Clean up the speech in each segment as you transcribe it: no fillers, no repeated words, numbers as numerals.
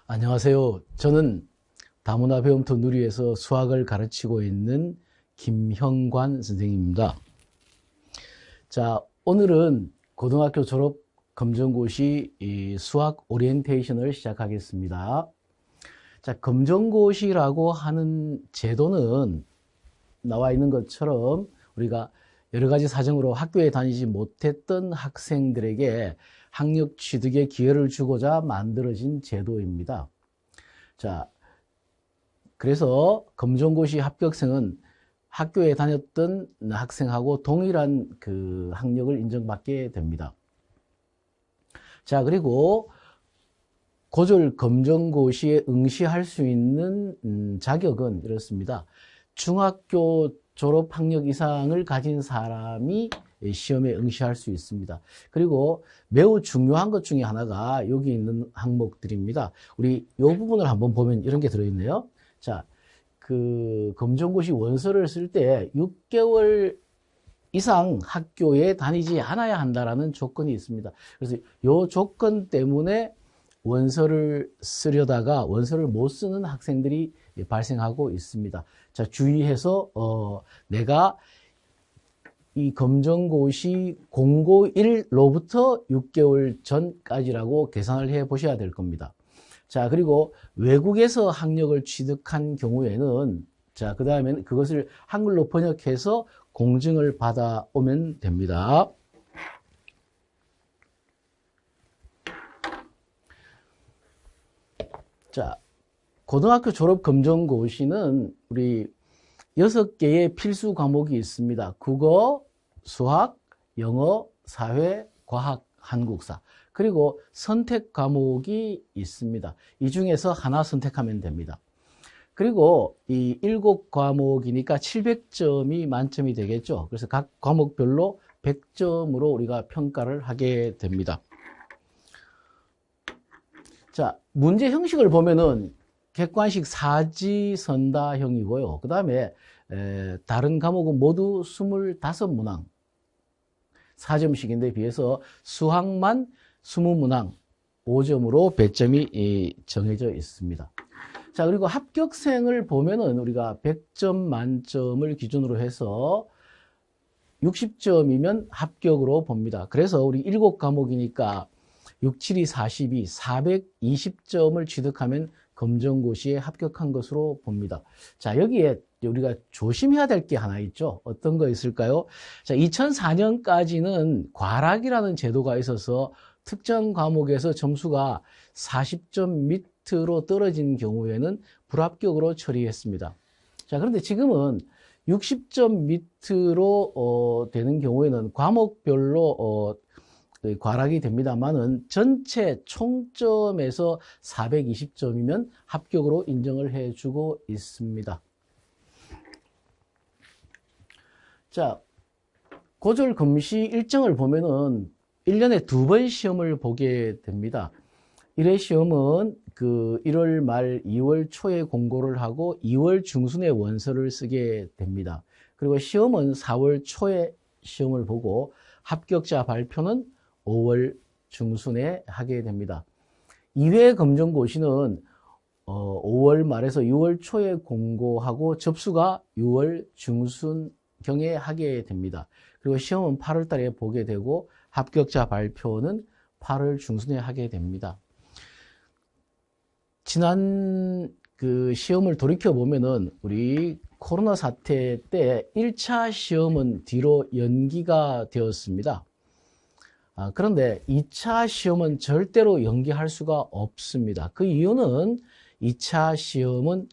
안녕하세요. 저는 다문화 배움터 누리에서 수학을 가르치고 있는 김형관 선생님입니다. 자, 오늘은 고등학교 졸업 검정고시 수학 오리엔테이션을 시작하겠습니다. 자, 검정고시라고 하는 제도는 나와 있는 것처럼 우리가 여러 가지 사정으로 학교에 다니지 못했던 학생들에게 학력 취득의 기회를 주고자 만들어진 제도입니다. 자, 그래서 검정고시 합격생은 학교에 다녔던 학생하고 동일한 그 학력을 인정받게 됩니다. 자, 그리고 고졸 검정고시에 응시할 수 있는 자격은 이렇습니다. 중학교 졸업 학력 이상을 가진 사람이 시험에 응시할 수 있습니다. 그리고 매우 중요한 것 중에 하나가 여기 있는 항목들입니다. 우리 이 부분을 한번 보면 이런 게 들어있네요. 자, 그 검정고시 원서를 쓸 때 6개월 이상 학교에 다니지 않아야 한다라는 조건이 있습니다. 그래서 이 조건 때문에 원서를 쓰려다가 원서를 못 쓰는 학생들이 발생하고 있습니다. 자, 주의해서 내가 이 검정고시 공고일로부터 6개월 전까지라고 계산을 해 보셔야 될 겁니다. 자, 그리고 외국에서 학력을 취득한 경우에는 자, 그 다음에는 그것을 한글로 번역해서 공증을 받아오면 됩니다. 자, 고등학교 졸업 검정고시는 우리 6개의 필수 과목이 있습니다. 국어, 수학, 영어, 사회, 과학, 한국사. 그리고 선택 과목이 있습니다. 이 중에서 하나 선택하면 됩니다. 그리고 이 7과목이니까 700점이 만점이 되겠죠. 그래서 각 과목별로 100점으로 우리가 평가를 하게 됩니다. 자, 문제 형식을 보면은 객관식 사지선다형이고요. 그 다음에 다른 과목은 모두 25문항 4점씩인데 비해서 수학만 20문항 5점으로 배점이 정해져 있습니다. 자, 그리고 합격생을 보면은 우리가 100점 만점을 기준으로 해서 60점이면 합격으로 봅니다. 그래서 우리 7과목이니까 6, 7이 42, 420점을 취득하면 검정고시에 합격한 것으로 봅니다. 자, 여기에 우리가 조심해야 될 게 하나 있죠. 어떤 거 있을까요? 자, 2004년까지는 과락이라는 제도가 있어서 특정 과목에서 점수가 40점 밑으로 떨어진 경우에는 불합격으로 처리했습니다. 자, 그런데 지금은 60점 밑으로 되는 경우에는 과목별로 과락이 됩니다만은 전체 총점에서 420점이면 합격으로 인정을 해주고 있습니다. 자, 고졸 검시 일정을 보면은 1년에 2번 시험을 보게 됩니다. 1회 시험은 그 1월 말 2월 초에 공고를 하고 2월 중순에 원서를 쓰게 됩니다. 그리고 시험은 4월 초에 시험을 보고 합격자 발표는 5월 중순에 하게 됩니다. 2회 검정고시는 5월 말에서 6월 초에 공고하고 접수가 6월 중순경에 하게 됩니다. 그리고 시험은 8월 달에 보게 되고 합격자 발표는 8월 중순에 하게 됩니다. 지난 그 시험을 돌이켜 보면은 우리 코로나 사태 때 1차 시험은 뒤로 연기가 되었습니다. 그런데 2차 시험은 절대로 연기할 수가 없습니다. 그 이유는 2차 시험은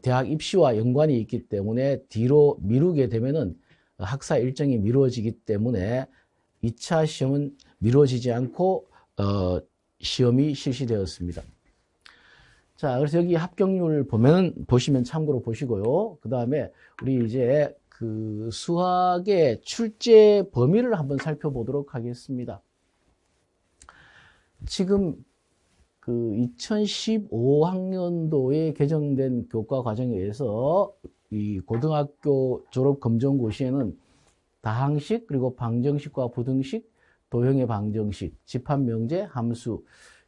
대학 입시와 연관이 있기 때문에 뒤로 미루게 되면은 학사 일정이 미루어지기 때문에 2차 시험은 미루어지지 않고 시험이 실시되었습니다. 자, 그래서 여기 합격률 보시면 참고로 보시고요. 그 다음에 우리 이제 그 수학의 출제 범위를 한번 살펴보도록 하겠습니다. 지금 그 2015학년도에 개정된 교과 과정에 의해서 이 고등학교 졸업 검정고시에는 다항식 그리고 방정식과 부등식, 도형의 방정식, 집합 명제, 함수,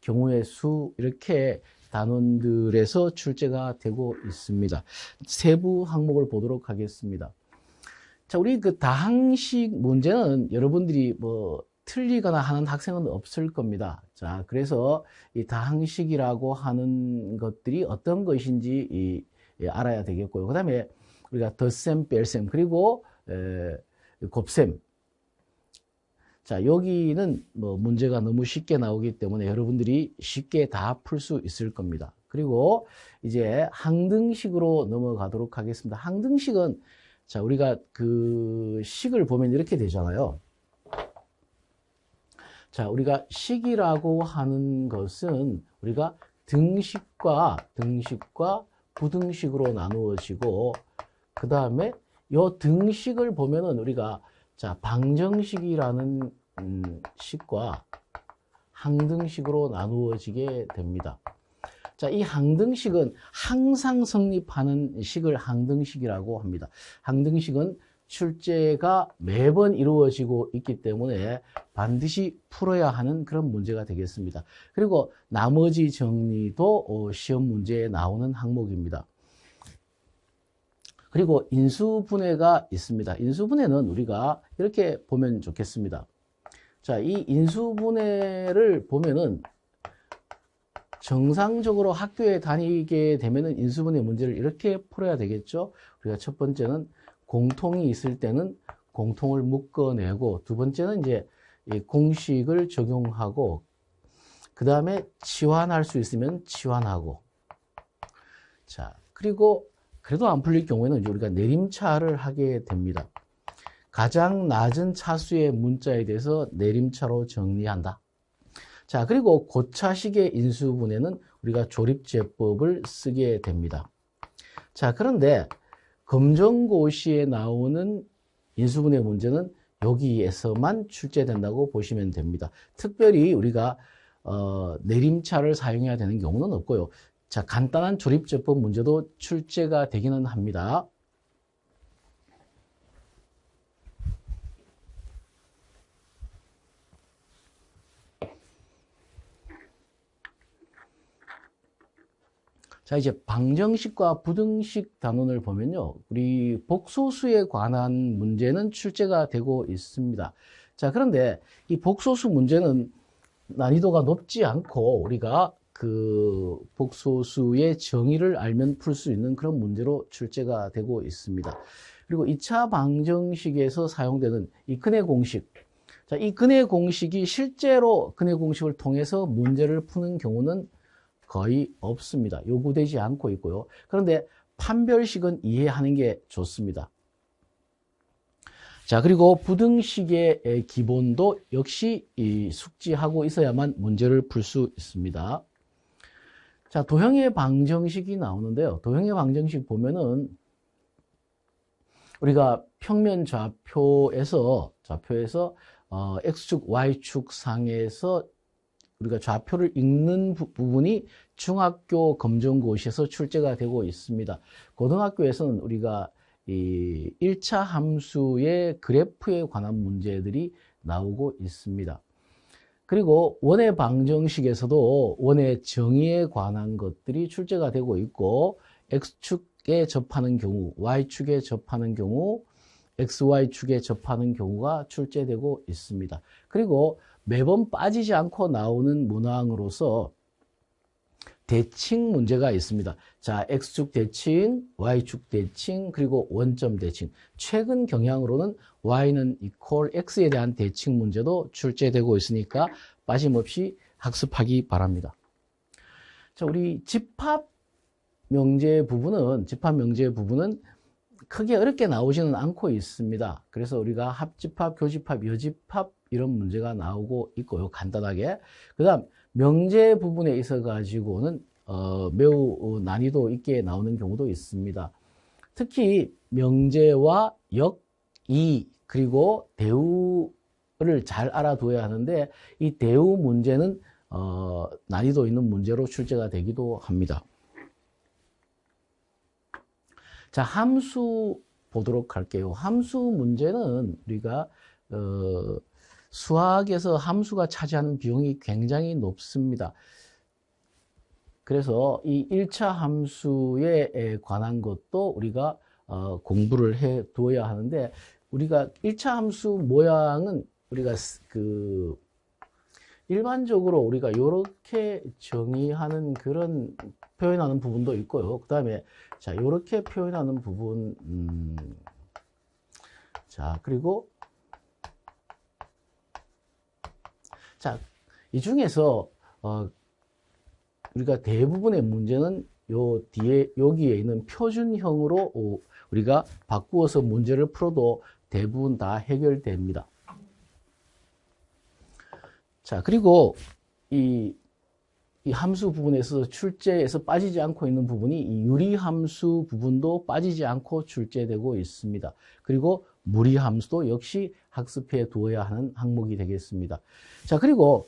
경우의 수 이렇게 단원들에서 출제가 되고 있습니다. 세부 항목을 보도록 하겠습니다. 자, 우리 그 다항식 문제는 여러분들이 뭐 틀리거나 하는 학생은 없을 겁니다. 자, 그래서 이 다항식이라고 하는 것들이 어떤 것인지 알아야 되겠고요. 그 다음에 우리가 덧셈, 뺄셈, 그리고 곱셈. 자, 여기는 뭐 문제가 너무 쉽게 나오기 때문에 여러분들이 쉽게 다 풀 수 있을 겁니다. 그리고 이제 항등식으로 넘어가도록 하겠습니다. 항등식은 자, 우리가 그 식을 보면 이렇게 되잖아요. 자, 우리가 식이라고 하는 것은 우리가 등식과 부등식으로 나누어지고, 그 다음에 요 등식을 보면은 우리가 자, 방정식이라는 식과 항등식으로 나누어지게 됩니다. 자, 이 항등식은 항상 성립하는 식을 항등식이라고 합니다. 항등식은 출제가 매번 이루어지고 있기 때문에 반드시 풀어야 하는 그런 문제가 되겠습니다. 그리고 나머지 정리도 시험 문제에 나오는 항목입니다. 그리고 인수분해가 있습니다. 인수분해는 우리가 이렇게 보면 좋겠습니다. 자, 이 인수분해를 보면은 정상적으로 학교에 다니게 되면은 인수분해 문제를 이렇게 풀어야 되겠죠. 우리가 첫 번째는 공통이 있을 때는 공통을 묶어내고, 두 번째는 이제 이 공식을 적용하고, 그 다음에 치환할 수 있으면 치환하고. 자, 그리고 그래도 안 풀릴 경우에는 이제 우리가 내림차를 하게 됩니다. 가장 낮은 차수의 문자에 대해서 내림차로 정리한다. 자, 그리고 고차식의 인수분해는 우리가 조립제법을 쓰게 됩니다. 자, 그런데 검정고시에 나오는 인수분해 문제는 여기에서만 출제된다고 보시면 됩니다. 특별히 우리가 내림차를 사용해야 되는 경우는 없고요. 자, 간단한 조립제법 문제도 출제가 되기는 합니다. 자, 이제 방정식과 부등식 단원을 보면요. 우리 복소수에 관한 문제는 출제가 되고 있습니다. 자, 그런데 이 복소수 문제는 난이도가 높지 않고 우리가 그 복소수의 정의를 알면 풀 수 있는 그런 문제로 출제가 되고 있습니다. 그리고 2차 방정식에서 사용되는 이 근해 공식. 자, 이 근해 공식이 실제로 근해 공식을 통해서 문제를 푸는 경우는 거의 없습니다. 요구되지 않고 있고요. 그런데 판별식은 이해하는 게 좋습니다. 자, 그리고 부등식의 기본도 역시 숙지하고 있어야만 문제를 풀 수 있습니다. 자, 도형의 방정식이 나오는데요. 도형의 방정식 보면은 우리가 평면 좌표에서 X축, Y축 상에서 우리가 좌표를 읽는 부분이 중학교 검정고시에서 출제가 되고 있습니다. 고등학교에서는 우리가 이 1차 함수의 그래프에 관한 문제들이 나오고 있습니다. 그리고 원의 방정식에서도 원의 정의에 관한 것들이 출제가 되고 있고, X축에 접하는 경우, Y축에 접하는 경우, XY축에 접하는 경우가 출제되고 있습니다. 그리고 매번 빠지지 않고 나오는 문항으로서 대칭 문제가 있습니다. 자, X축 대칭, Y축 대칭, 그리고 원점 대칭. 최근 경향으로는 Y는 이퀄 X에 대한 대칭 문제도 출제되고 있으니까 빠짐없이 학습하기 바랍니다. 자, 우리 집합 명제 부분은 크게 어렵게 나오지는 않고 있습니다. 그래서 우리가 합집합, 교집합, 여집합 이런 문제가 나오고 있고요. 간단하게. 그 다음 명제 부분에 있어 가지고는 매우 난이도 있게 나오는 경우도 있습니다. 특히 명제와 역, 이, 그리고 대우를 잘 알아둬야 하는데, 이 대우 문제는 난이도 있는 문제로 출제가 되기도 합니다. 자, 함수 보도록 할게요. 함수 문제는 우리가 수학에서 함수가 차지하는 비용이 굉장히 높습니다. 그래서 이 1차 함수에 관한 것도 우리가 공부를 해 두어야 하는데, 우리가 1차 함수 모양은 우리가 일반적으로 우리가 이렇게 정의하는 그런 표현하는 부분도 있고요. 그 다음에 자, 이렇게 표현하는 부분, 자, 그리고 자, 이 중에서 우리가 대부분의 문제는 요 뒤에 여기에 있는 표준형으로 우리가 바꾸어서 문제를 풀어도 대부분 다 해결됩니다. 자, 그리고 이 함수 부분에서 출제에서 빠지지 않고 있는 부분이 이 유리함수 부분도 빠지지 않고 출제되고 있습니다. 그리고 무리함수도 역시 학습해 두어야 하는 항목이 되겠습니다. 자, 그리고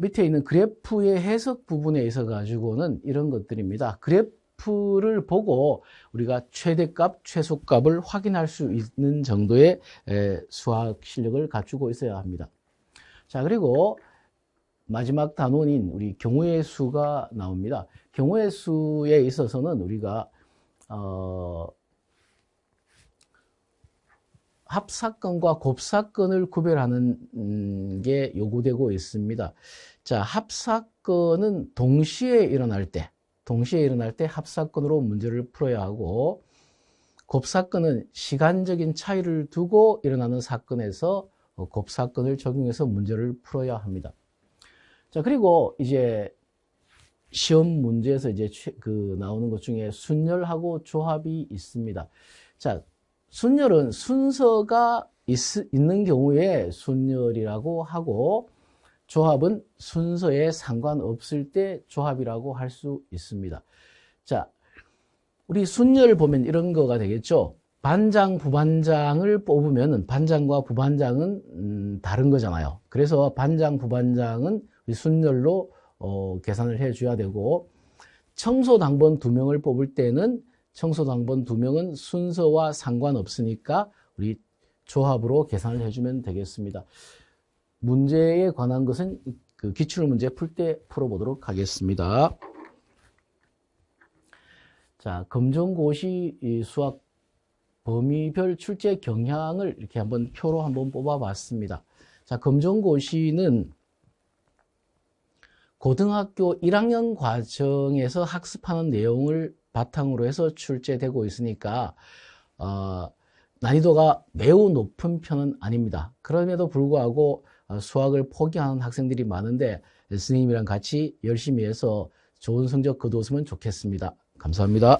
밑에 있는 그래프의 해석 부분에 있어 가지고는 이런 것들입니다. 그래프를 보고 우리가 최대값, 최소값을 확인할 수 있는 정도의 수학 실력을 갖추고 있어야 합니다. 자, 그리고 마지막 단원인 우리 경우의 수가 나옵니다. 경우의 수에 있어서는 우리가 합사건과 곱사건을 구별하는 게 요구되고 있습니다. 자, 합사건은 동시에 일어날 때 합사건으로 문제를 풀어야 하고, 곱사건은 시간적인 차이를 두고 일어나는 사건에서 곱사건을 적용해서 문제를 풀어야 합니다. 자, 그리고 이제 시험 문제에서 이제 나오는 것 중에 순열하고 조합이 있습니다. 자, 순열은 순서가 있는 경우에 순열이라고 하고, 조합은 순서에 상관없을 때 조합이라고 할 수 있습니다. 자, 우리 순열을 보면 이런 거가 되겠죠. 반장, 부반장을 뽑으면 반장과 부반장은 다른 거잖아요. 그래서 반장, 부반장은 순열로 계산을 해줘야 되고, 청소당번 2명을 뽑을 때는 청소당번 2명은 순서와 상관없으니까 우리 조합으로 계산을 해주면 되겠습니다. 문제에 관한 것은 그 기출문제 풀 때 풀어보도록 하겠습니다. 자, 검정고시 수학 범위별 출제 경향을 이렇게 한번 표로 한번 뽑아봤습니다. 자, 검정고시는 고등학교 1학년 과정에서 학습하는 내용을 바탕으로 해서 출제되고 있으니까 난이도가 매우 높은 편은 아닙니다. 그럼에도 불구하고 수학을 포기하는 학생들이 많은데 선생님이랑 같이 열심히 해서 좋은 성적 거두었으면 좋겠습니다. 감사합니다.